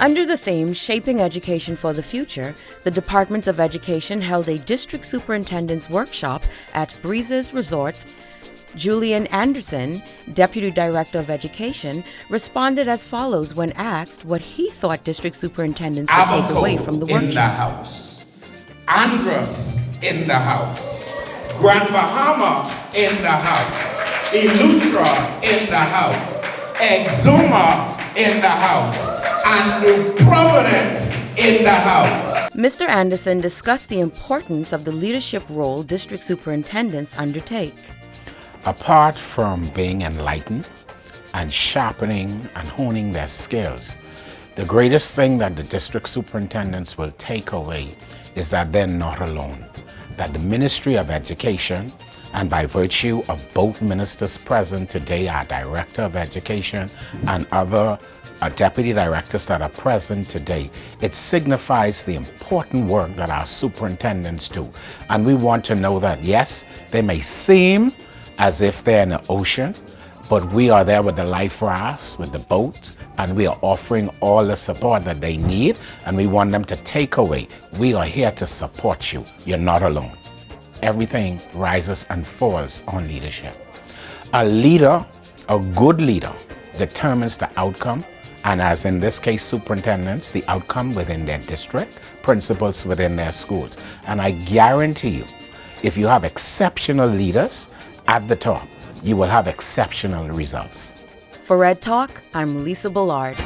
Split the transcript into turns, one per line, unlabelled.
Under the theme Shaping Education for the Future, the Department of Education held a District Superintendent's Workshop at Breezes Resorts. Julian Anderson, Deputy Director of Education, responded as follows when asked what he thought district superintendents would take away from the workshop.
In the house, Andros in the house, Grand Bahama in the house, Elutra in the house, Exuma in the house, and New Providence in the house.
Mr. Anderson discussed the importance of the leadership role district superintendents undertake.
Apart from being enlightened and sharpening and honing their skills, the greatest thing that the district superintendents will take away is that they're not alone. That the Ministry of Education, and by virtue of both ministers present today, our Director of Education and other deputy directors that are present today, it signifies the important work that our superintendents do. And we want to know that, yes, they may seem as if they're in the ocean, but we are there with the life rafts, with the boats, and we are offering all the support that they need, and we want them to take away. We are here to support you. You're not alone. Everything rises and falls on leadership. A leader, a good leader, determines the outcome, and as in this case, superintendents, the outcome within their district, principals within their schools. And I guarantee you, if you have exceptional leaders at the top, you will have exceptional results.
For Red Talk, I'm Lisa Ballard.